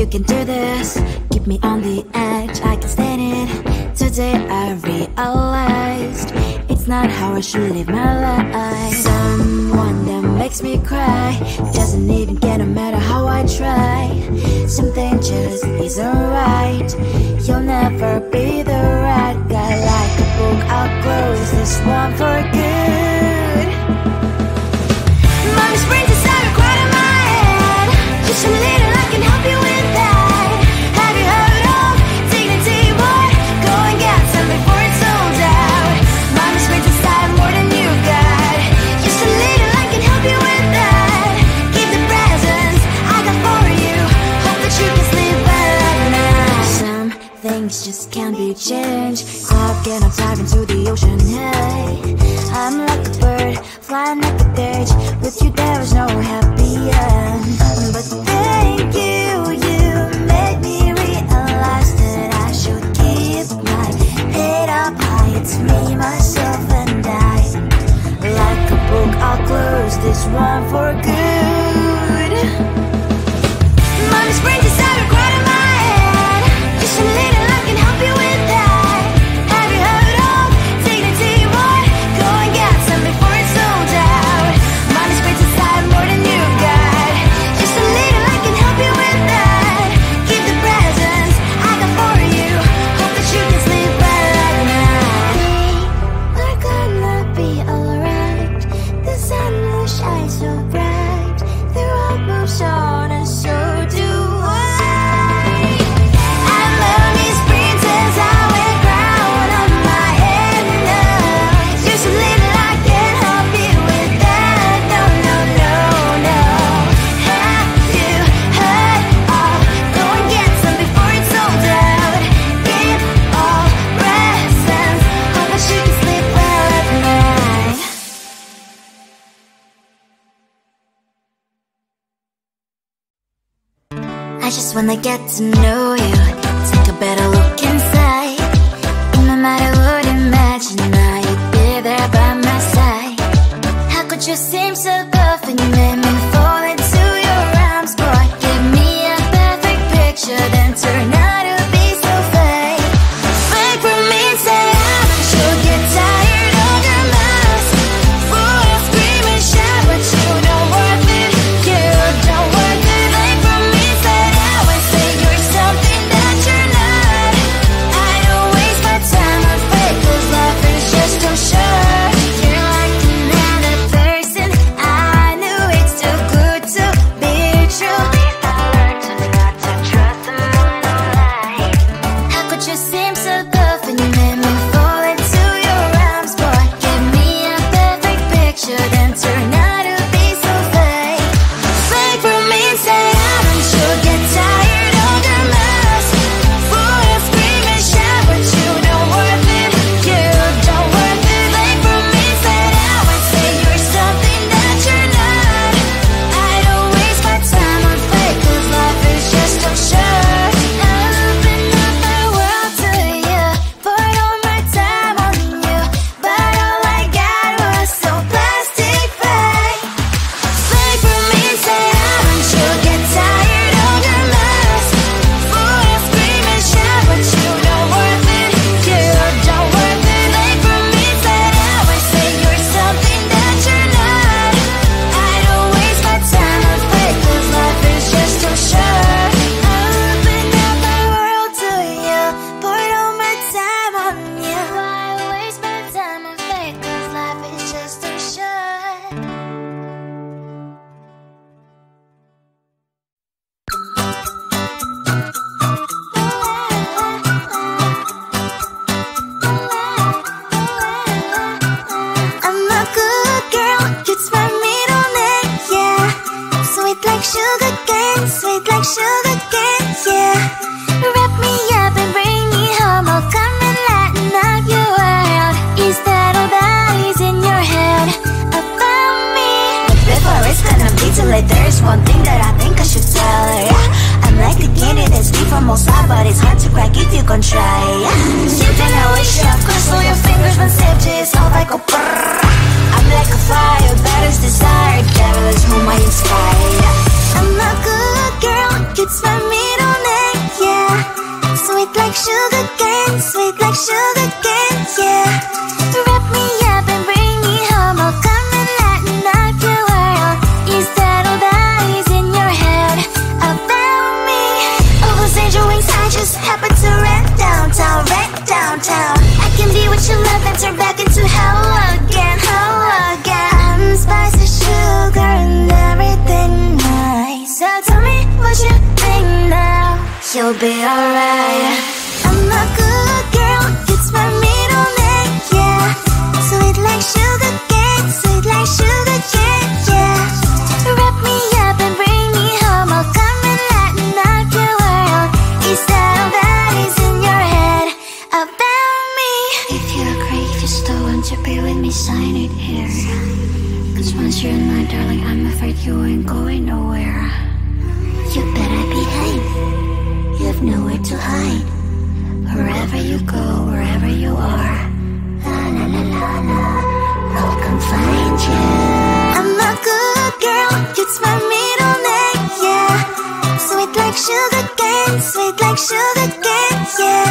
you can do this. Keep me on the edge, I can stand it. Today I realized it's not how I should live my life. Someone that makes me cry doesn't even get no matter how I try. Something just isn't right. You'll never be the right guy. Like a book, I'll close this one for good. Mommy's brains inside are quite in my head. Just a little, I can help you with that. Have you heard of dignity, boy? Go and get some before it's sold out. Mommy's brains inside more than you got. Just a little, I can help you with that. Keep the presents I got for you. Hope that you can sleep well at night. Some things just can't be changed. Clock and I'm diving to the ocean, hey. I'm like a bird, flying like a cage. With you there was no happy end. But thank you, you made me realize that I should keep my head up high. It's me, myself and I. Like a book, I'll close this one for good. Mommy's brains inside are quite in my head. Just a little, I can help you with that. Have you heard of dignity, boy? Go and get some before it's sold out. Mommy's brains inside more than you got. Just a little, I can help you with that. Keep the presents I got for you. Hope that you can sleep well at night. We're gonna be alright. The sun will shine so bright. The road moves on and so do I. I love these princess, I wear crown on my head now. Just a little, I can help you with that. No, no, no, no. Have you heard of? Go and get some before it's sold out. Give all presents. Hope that you can sleep well at night. I just wanna get to know you. Take a better look inside. No matter what, imagine I'd be there by my side. How could you seem so tough and you made me fall into your arms, boy? Give me a perfect picture, then turn out to be so fake. Fake for me, say I'm sure get tired of your mask. Full of scream and shout, but you don't worth it. You don't worth it. Fake for me, say I would say you're something that you're not. I don't waste my time on fake, 'cause life is just too short. You're like another person. I knew it's too good to be true. I learned to not to trust someone online. How could you seem so tough and you made me fall into your arms, boy? Give me a perfect picture, then turn out to be so fake. Fake for me, say I'm sure get tired of your mask. Full of scream and shout, but you don't worth it. You don't worth it. Fake for me, say I would say you're something that you're not. I don't waste my time on fake, 'cause life is just too short. I open up my world to you, poured all my time on you, but all I got was so plastic fake. Fake for me, say I'm sure get tired of your mask. Full of scream and shout, but you don't worth it. You don't worth it. Fake for me, say I would say you're something that you're not. I don't waste my time on fake, 'cause life is just too short. I open up my world to you, poured all my time on you. Why waste my time on fake, 'cause life is just too short. I'm a good girl, it's my middle name, yeah. Sweet like sugar cane, sweet like sugar cane, yeah. Wrap me up and bring me home, I'll come and lighten up your world. Is that all that is in your head about me? Before it's gonna be too late, there's one thing that I think I should tell her, yeah. I'm like a candy that's deep from outside, but it's hard to crack if you can try, yeah. Something I wish you have crossed all your fingers when safety is all like a brrrr. I'm like a fire, that is desire, devil is whom I inspire, yeah. I'm a good girl, it's my middle Sweet like sugar cane, sweet like sugar cane, yeah. Wrap me up and bring me home. I'll come and lighten up your world. Is that all that is in your head about me? All those angel wings I just happen to rent downtown, rent downtown. I can be what you love and turn back into hell again, hell again. Spicy sugar and everything nice. So tell me what you think now. You'll be alright. I'm a good girl, it's my middle name, yeah. Sweet like sugar cane, sweet like sugar cane, yeah. Wrap me up and bring me home. I'll come and lighten up your world. Is that all that is in your head about me? If you're great, you still want to be with me, sign it here. Cause once you're in my darling, I'm afraid you ain't going nowhere. You better behave, you have nowhere to hide. Wherever you go, wherever you are, la la la la la, I'll come find you. I'm a good girl, it's my middle name, yeah. Sweet like sugar cane, sweet like sugar cane, yeah.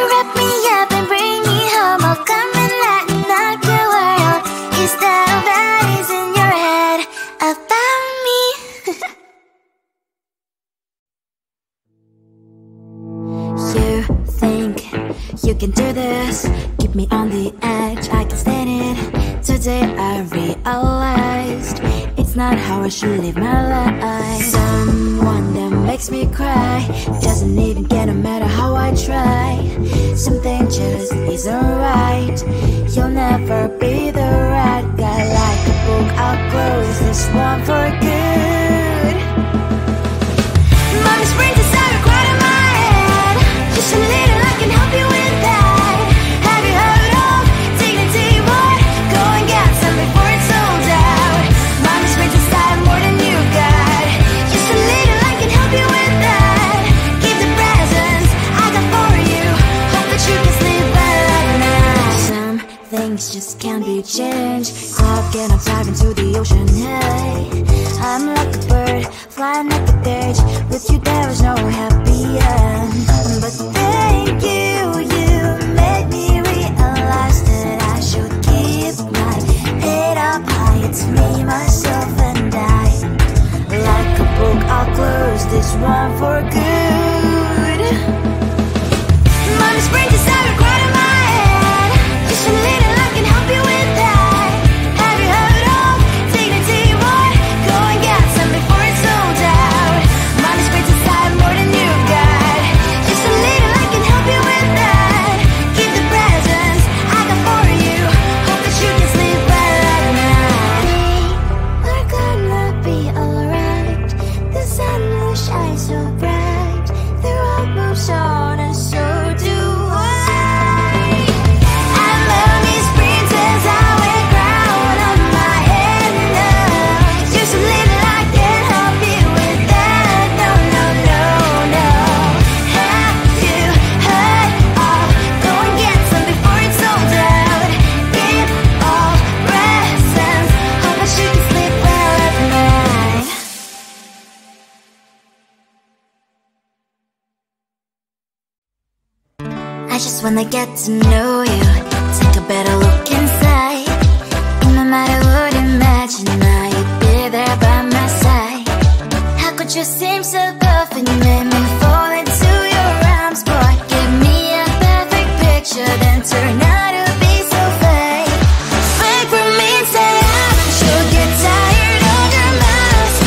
Wrap me up and bring me home. I'll come and lighten up your world. Is that all that is in your head about me? You think you can do this, keep me on the edge, I can stand it. Today I realized it's not how I should live my life. Someone that makes me cry doesn't even get no matter how I try. Something just isn't right. You'll never be the right guy. Like a book, I'll close this one for good. Mommy's brain decided quite in my head. Just a little, I can help you with that. Have you heard of dignity, boy? Go and get some before it's sold out. Mommy's brain decided more than you got. Just a little, I can help you with that. Give the presents I got for you. Hope that you can sleep well at night. Some things just can't be changed. How can I dive into the ocean? Hey, I'm like a bird flying at the cage. With you there is no happy end. But thank you, you made me realize that I should keep my head up high. It's me, myself and I. Like a book, I'll close this one for good. Mommy's brain decided quite in my head. Just a little, I can help you with that. Have you heard of dignity, boy? Go and get some before it's sold out. Mommy's brain decided more than you got. Just a little, I can help you with that. Give the presents I got for you. Hope that you can sleep well at night. We're gonna be alright. The sun will shine so bright. The road moves on and so do I. I'm Lonely's princess, I wear crown on my head now. Just a little, I can help you with that. No, no, no, no. Have you heard of? Go and get some before it's sold out. Give all presents. Hope that you can sleep well at night. I just wanna get to know you, take a better look inside. No matter what, imagine I'd be there by my side. How could you seem so perfect, you made me fall into your arms, boy. Give me a perfect picture, then turn out to be so fake. Fake for me, say I should get tired of your mask.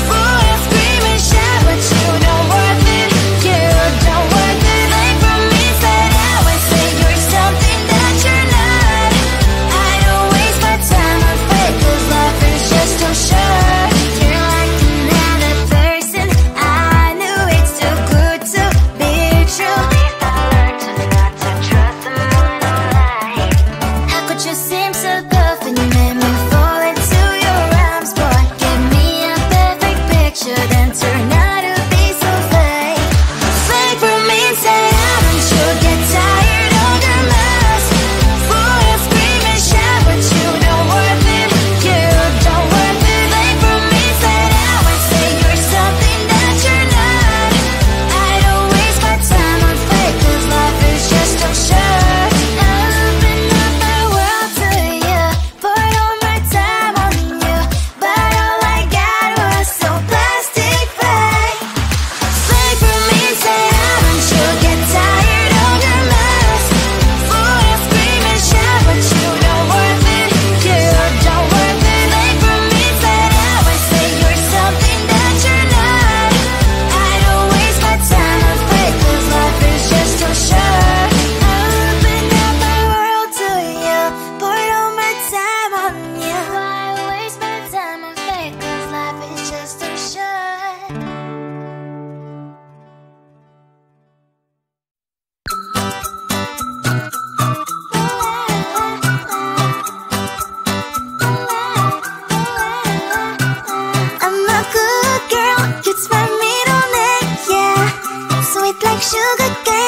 Full of scream and shout, but you don't worth it, you don't worth it. Fake for me, say I would say you're something that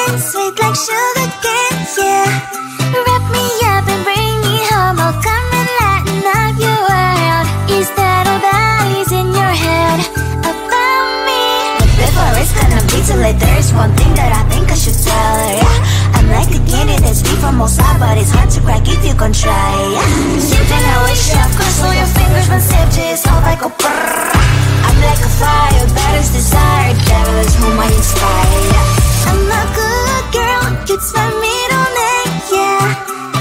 cane, sweet like sugar cane, yeah. Wrap me up and bring me home, I'll come and lighten up your world. Is that all that is in your head about me? But before it's gonna be too late, there's one thing that I think I should tell her, yeah. I'm like the candy that's deep from outside, but it's hard to crack if you can try, yeah. Something I wish I could slow your fingers when safety is all like a brrrr. I'm like a fire, batters desire, devil is whom I inspire, yeah. I'm a good girl, it's my middle name, yeah.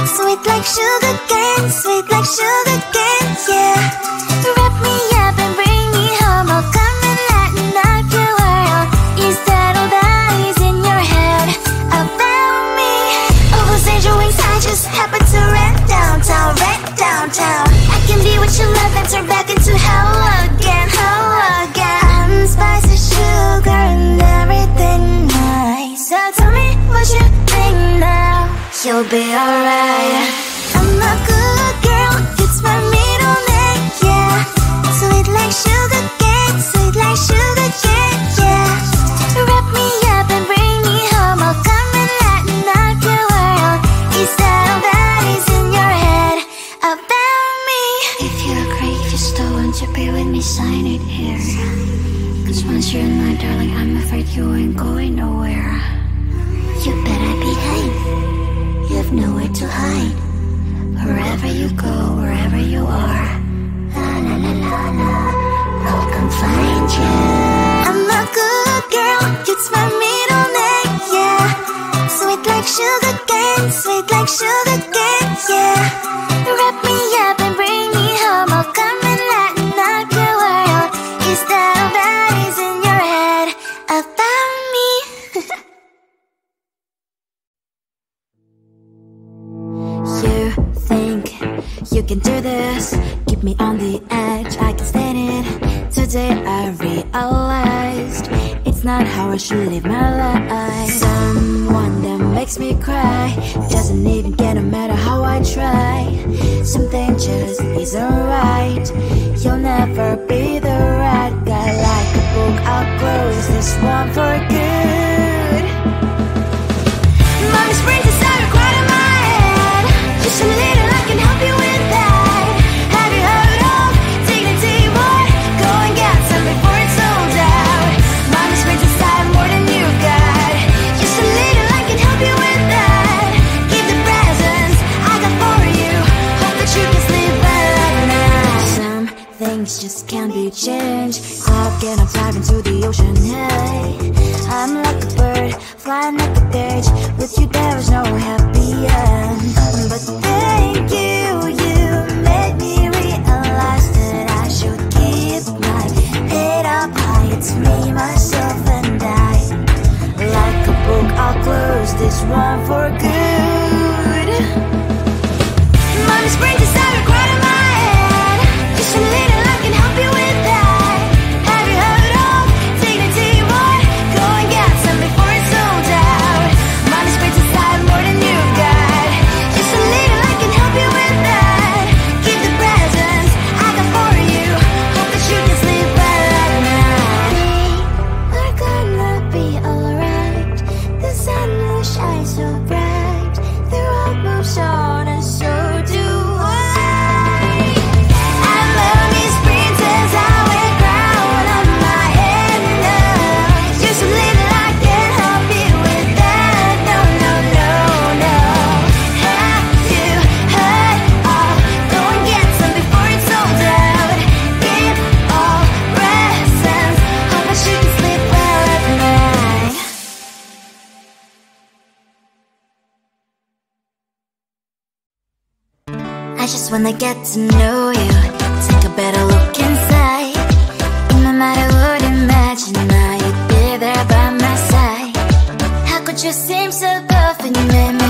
Sweet like sugar cane, sweet like sugar cane, yeah. Wrap me up and bring me home, I'll come and lighten up your world. Is that all that is in your head about me? All those angel wings I just happen to rent downtown, I can be what you love and turn back into hell again, I'm spicy sugar and everything nice. So tell me what you think now, you'll be alright. I'm a good girl, it's my middle name, yeah. Sweet like sugar cane, sweet like sugar cane, yeah. Wrap me up and bring me home, I'll come and lighten up your world. Is that all that is in your head about me? If you agree, if you still want to be with me, sign it here. Cause once you're in my darling, I'm afraid you ain't going nowhere. You better behave, you have nowhere to hide. Wherever you go, wherever you are, la la la la la, I'll come find you. I'm a good girl, it's my middle name, yeah. Sweet like sugar cane, sweet like sugar cane, yeah. Wrap me up and bring me home, I'll come and lighten up your world. Is that all that is in your head about me? You think you can do this, keep me on the edge, I can stand it. Today I realized it's not how I should live my life. Someone that makes me cry doesn't even get no matter how I try. Something just isn't right, you'll never be the right guy. Like a book, I'll close this one for good. Mommy's brains inside are quite in my head. Just a little, I can help you with that. Have you heard of dignity, boy? Go and get some before it's sold out. Mommy's brains inside more than you got. Just a little, I can help you with that. Give the presents I got for you. Hope that you can sleep well at night. Some things just can't be changed. How can I dive into the ocean? Hey, I'm like a bird, flying like a cage. With you there is no happy end. But thank you, you made me realize that I should keep my head up high. It's me, myself and I. Like a book, I'll close this one for good. Mommy's brains inside are quite in my head. Just a little, I can help you with that. Have you heard of dignity, boy? Go and get some before it's sold out. Mommy's brains inside more than you got. Just a little, I can help you with that. Give the presents I got for you. Hope that you can sleep well at night. We're gonna be alright. The sun will shine so bright. The road moves on and so do I. I love these princess, I wear crown on my head now. Just a little, I can help you with that. No, no, no, no. Have you heard of? Go and get some before it's sold out. Give all presents. Hope that you can sleep well at night. I just wanna get to know you, take a better look inside. In my mind I would imagine now you'd be there by my side. How could you seem so perfect, you made me